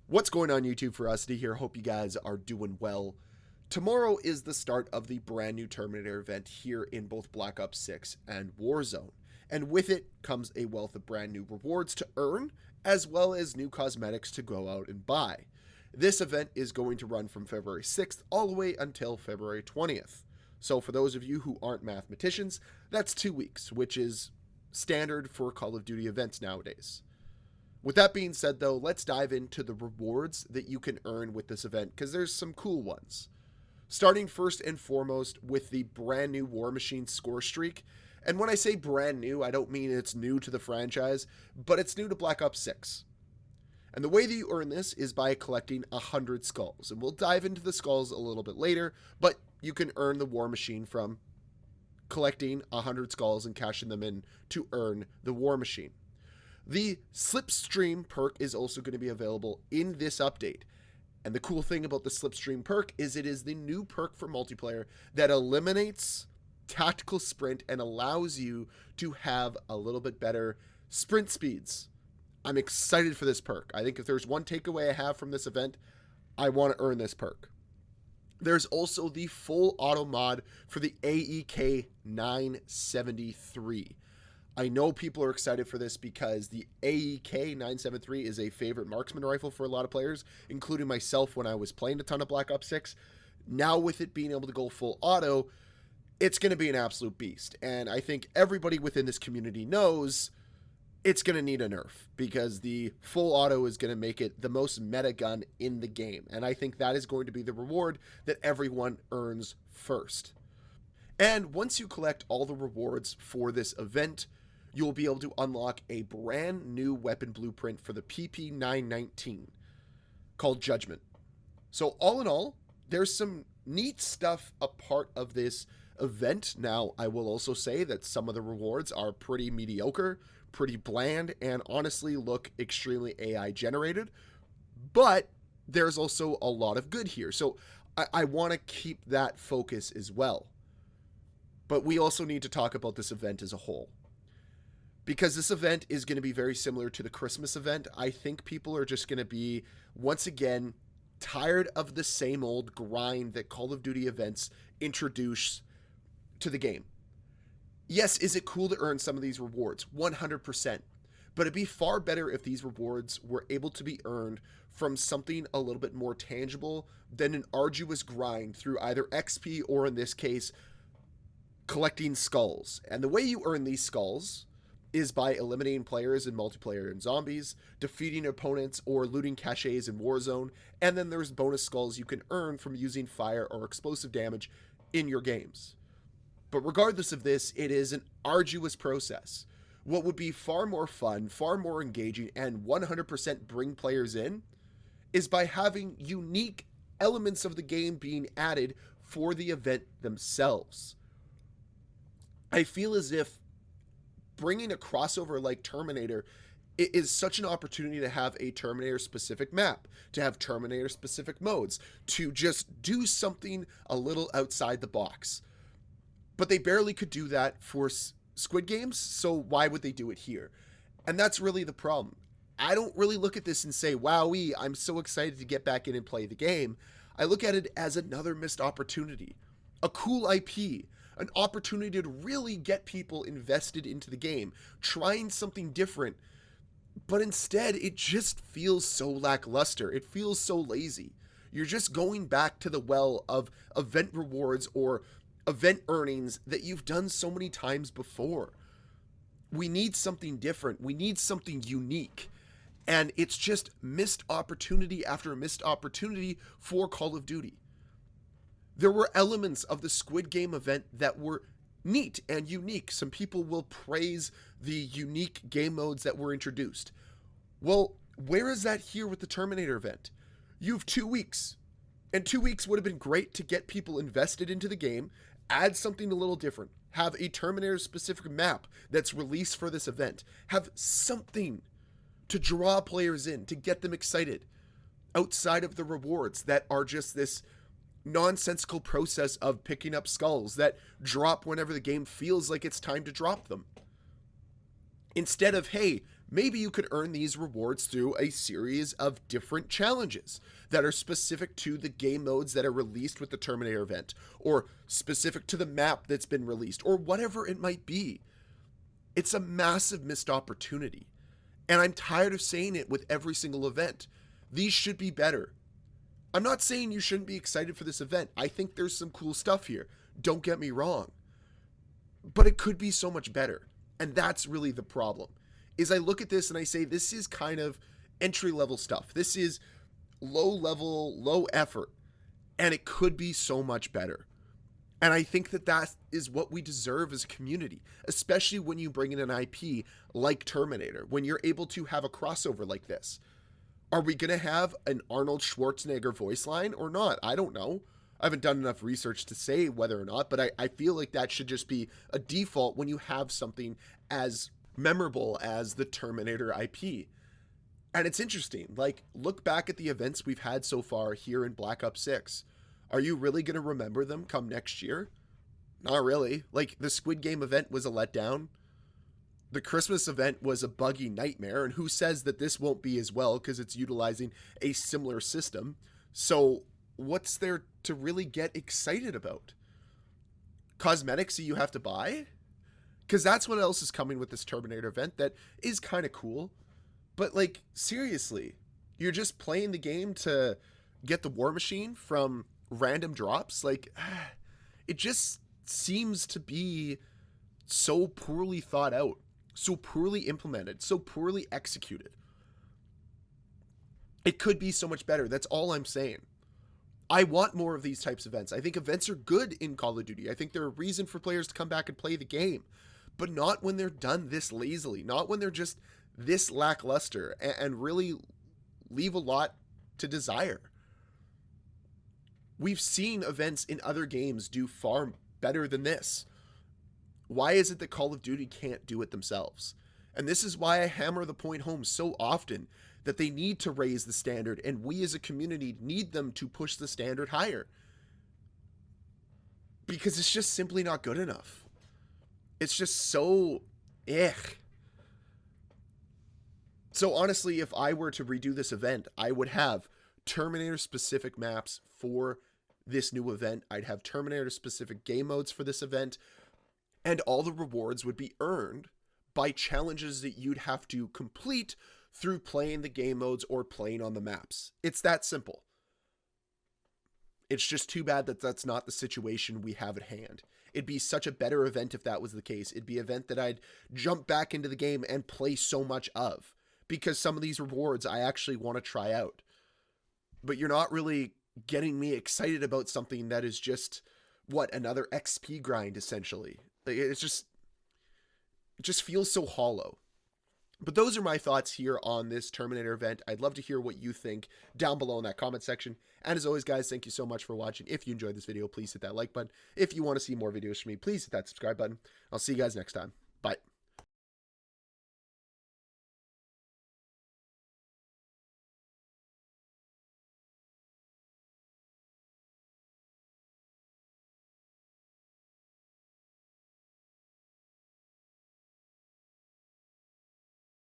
What's going on YouTube? Ferocity here. Hope you guys are doing well. Tomorrow is the start of the brand new Terminator event here in both Black Ops 6 and Warzone. And with it comes a wealth of brand new rewards to earn, as well as new cosmetics to go out and buy. This event is going to run from February 6th all the way until February 20th. So for those of you who aren't mathematicians, that's 2 weeks, which is standard for Call of Duty events nowadays. With that being said, though, let's dive into the rewards that you can earn with this event, because there's some cool ones. Starting first and foremost with the brand new War Machine score streak. And when I say brand new, I don't mean it's new to the franchise, but it's new to Black Ops 6. And the way that you earn this is by collecting 100 skulls. And we'll dive into the skulls a little bit later, but you can earn the War Machine from collecting 100 skulls and cashing them in to earn the War Machine. The Slipstream perk is also going to be available in this update. And the cool thing about the Slipstream perk is it is the new perk for multiplayer that eliminates tactical sprint and allows you to have a little bit better sprint speeds. I'm excited for this perk. I think if there's one takeaway I have from this event, I want to earn this perk. There's also the full auto mod for the AEK 973. I know people are excited for this because the AEK 973 is a favorite marksman rifle for a lot of players, including myself when I was playing a ton of Black Ops 6. Now with it being able to go full auto, it's going to be an absolute beast. And I think everybody within this community knows it's going to need a nerf because the full auto is going to make it the most meta gun in the game. And I think that is going to be the reward that everyone earns first. And once you collect all the rewards for this event, you'll be able to unlock a brand new weapon blueprint for the PP919 called Judgment. So all in all, there's some neat stuff a part of this event. Now, I will also say that some of the rewards are pretty mediocre, pretty bland, and honestly look extremely AI generated. But there's also a lot of good here. So I want to keep that focus as well. But we also need to talk about this event as a whole. Because this event is going to be very similar to the Christmas event. I think people are just going to be, once again, tired of the same old grind that Call of Duty events introduce to the game. Yes, is it cool to earn some of these rewards? 100%. But it'd be far better if these rewards were able to be earned from something a little bit more tangible than an arduous grind through either XP or, in this case, collecting skulls. And the way you earn these skulls is by eliminating players in multiplayer and zombies, defeating opponents, or looting caches in Warzone, and then there's bonus skulls you can earn from using fire or explosive damage in your games. But regardless of this, it is an arduous process. What would be far more fun, far more engaging, and 100% bring players in is by having unique elements of the game being added for the event themselves. I feel as if bringing a crossover like Terminator, it is such an opportunity to have a Terminator specific map, to have Terminator specific modes, to just do something a little outside the box. But they barely could do that for Squid Games, so why would they do it here? And that's really the problem. I don't really look at this and say, wowee, I'm so excited to get back in and play the game. I look at it as another missed opportunity, a cool IP, an opportunity to really get people invested into the game, trying something different. But instead, it just feels so lackluster. It feels so lazy. You're just going back to the well of event rewards or event earnings that you've done so many times before. We need something different. We need something unique. And it's just missed opportunity after missed opportunity for Call of Duty. There were elements of the Squid Game event that were neat and unique. Some people will praise the unique game modes that were introduced. Well, where is that here with the Terminator event? You have 2 weeks. And 2 weeks would have been great to get people invested into the game, add something a little different, have a Terminator specific map that's released for this event, have something to draw players in, to get them excited, outside of the rewards that are just this nonsensical process of picking up skulls that drop whenever the game feels like it's time to drop them. Instead of, hey, maybe you could earn these rewards through a series of different challenges that are specific to the game modes that are released with the Terminator event, or specific to the map that's been released, or whatever it might be. It's a massive missed opportunity. And I'm tired of saying it with every single event. These should be better. I'm not saying you shouldn't be excited for this event. I think there's some cool stuff here. Don't get me wrong. But it could be so much better. And that's really the problem. Is I look at this and I say, this is kind of entry level stuff. This is low level, low effort. And it could be so much better. And I think that that is what we deserve as a community, especially when you bring in an IP like Terminator, when you're able to have a crossover like this. Are we going to have an Arnold Schwarzenegger voice line or not? I don't know. I haven't done enough research to say whether or not, but I feel like that should just be a default when you have something as memorable as the Terminator IP. And it's interesting, like, look back at the events we've had so far here in Black Ops 6. Are you really going to remember them come next year? Not really. Like, the Squid Game event was a letdown. The Christmas event was a buggy nightmare, and who says that this won't be as well because it's utilizing a similar system. So what's there to really get excited about? Cosmetics that you have to buy? Because that's what else is coming with this Terminator event that is kind of cool. But, like, seriously, you're just playing the game to get the war machine from random drops? Like, it just seems to be so poorly thought out, so poorly implemented, so poorly executed. It could be so much better. That's all I'm saying. I want more of these types of events. I think events are good in Call of Duty. I think they're a reason for players to come back and play the game, but not when they're done this lazily, not when they're just this lackluster and really leave a lot to desire. We've seen events in other games do far better than this. Why is it that Call of Duty can't do it themselves? And this is why I hammer the point home so often, that they need to raise the standard, and we as a community need them to push the standard higher. Because it's just simply not good enough. It's just so So honestly, if I were to redo this event, I would have Terminator specific maps for this new event. I'd have Terminator specific game modes for this event, and all the rewards would be earned by challenges that you'd have to complete through playing the game modes or playing on the maps. It's that simple. It's just too bad that that's not the situation we have at hand. It'd be such a better event if that was the case. It'd be an event that I'd jump back into the game and play so much of, because some of these rewards I actually want to try out. But you're not really getting me excited about something that is just, what, another XP grind, essentially. Like, it just feels so hollow. But those are my thoughts here on this Terminator event. I'd love to hear what you think down below in that comment section. And as always, guys, thank you so much for watching. If you enjoyed this video, please hit that like button. If you want to see more videos from me, please hit that subscribe button. I'll see you guys next time. Bye.